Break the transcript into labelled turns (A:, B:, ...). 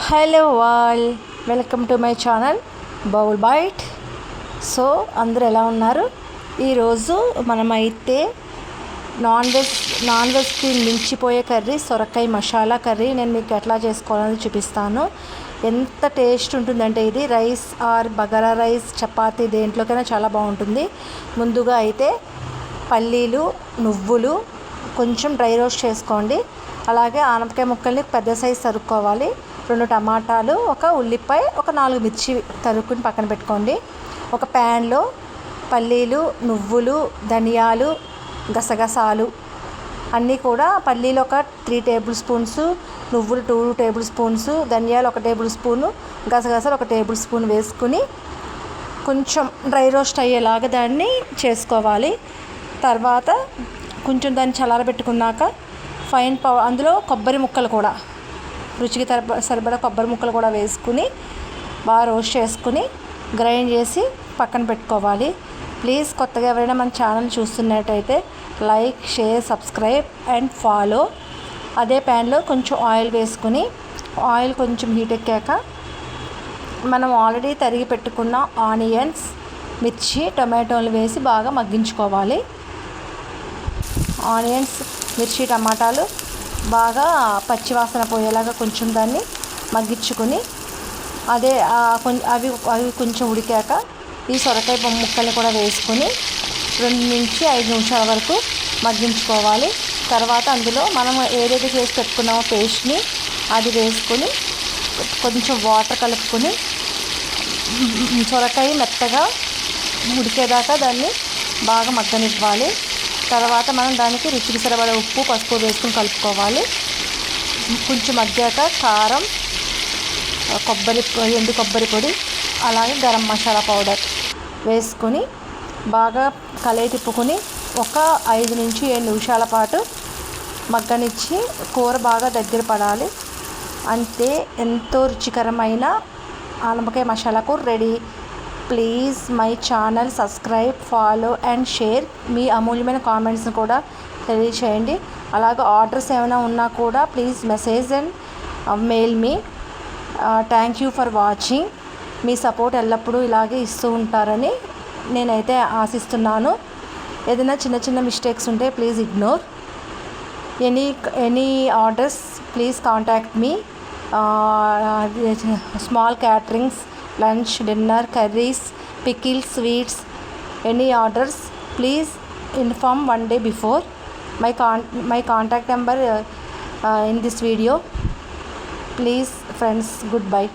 A: Hello all, welcome to my channel bowl bite. So అందరూ ఎలా ఉన్నారు? ఈరోజు మనమైతే నాన్ వెజ్కి మించిపోయే కర్రీ సొరకాయ మసాలా కర్రీ నేను మీకు ఎట్లా చేసుకోవాలని చూపిస్తాను. ఎంత టేస్ట్ ఉంటుందంటే ఇది rice or bagara rice, chapati దేంట్లోకైనా చాలా బాగుంటుంది. ముందుగా అయితే పల్లీలు, నువ్వులు కొంచెం డ్రై రోస్ట్ చేసుకోండి. అలాగే ఆనపకాయ ముక్కల్ని పెద్ద సైజు తరుక్కోవాలి. 2 టమాటాలు, ఒక ఉల్లిపాయ, ఒక 4 మిర్చి తరుక్కుని పక్కన పెట్టుకోండి. ఒక ప్యాన్లో పల్లీలు, నువ్వులు, ధనియాలు, గసగసాలు అన్నీ కూడా, పల్లీలు ఒక 3 టేబుల్ స్పూన్స్, నువ్వులు 2 టేబుల్ స్పూన్స్, ధనియాలు 1 టేబుల్ స్పూను, గసగసాలు 1 టేబుల్ స్పూన్ వేసుకుని కొంచెం డ్రై రోస్ట్ అయ్యేలాగా దాన్ని చేసుకోవాలి. తర్వాత కొంచెం దాన్ని చల్లారబెట్టుకున్నాక అందులో కొబ్బరి ముక్కలు కూడా, రుచికి సరిపడా కొబ్బరి ముక్కలు కూడా వేసుకుని బాగా రోస్ట్ చేసుకుని గ్రైండ్ చేసి పక్కన పెట్టుకోవాలి. ప్లీజ్ కొత్తగా ఎవరైనా మన ఛానల్ చూస్తున్నట్టయితే like, share, subscribe and follow. అదే ప్యాన్లో కొంచెం ఆయిల్ వేసుకుని, ఆయిల్ కొంచెం హీట్ ఎక్కాక మనం ఆల్రెడీ తరిగి పెట్టుకున్న ఆనియన్స్, మిర్చి, టొమాటోలు వేసి బాగా మగ్గించుకోవాలి. ఆనియన్స్, మిర్చి, టమాటాలు బాగా పచ్చివాసన పోయేలాగా కొంచెం దాన్ని మగ్గించుకొని, అవి కొంచెం ఉడికాక ఈ సొరకాయ ముక్కల్ని కూడా వేసుకొని 2 నుంచి 5 నిమిషాల వరకు మగ్గించుకోవాలి. తర్వాత అందులో మనం ఏదైతే చేసి పెట్టుకున్నామో పేస్ట్ని అది వేసుకొని కొంచెం వాటర్ కలుపుకొని సొరకాయ మెత్తగా ఉడికేదాకా దాన్ని బాగా మగ్గనివ్వాలి. తర్వాత మనం దానికి రుచికి సరిపడా ఉప్పు, పసుపు వేసుకుని కలుపుకోవాలి. కొంచెం మగ్గాక కారం, ఎండు కొబ్బరి పొడి, అలాగే గరం మసాలా పౌడర్ వేసుకొని బాగా కలయి తిప్పుకొని ఒక 5 నుంచి 7 నిమిషాల పాటు మగ్గనిచ్చి కూర బాగా దగ్గర పడాలి. అంతే, ఎంతో రుచికరమైన ఆనపకాయ మసాలా కూర ready. Please my channel subscribe, follow and share. మీ అమూల్యమైన కామెంట్స్ని కూడా తెలియచేయండి. అలాగే ఆర్డర్స్ ఏమైనా ఉన్నా కూడా ప్లీజ్ మెసేజ్ అండ్ మెయిల్ మీ. Thank you for watching. మీ సపోర్ట్ ఎల్లప్పుడూ ఇలాగే ఇస్తూ ఉంటారని నేనైతే ఆశిస్తున్నాను. ఏదైనా చిన్న చిన్న మిస్టేక్స్ ఉంటే please ignore. Any orders please contact me. Small caterings, lunch, dinner, curries, pickles, sweets, any orders please inform 1 day before. My contact number in this video. Please friends, goodbye.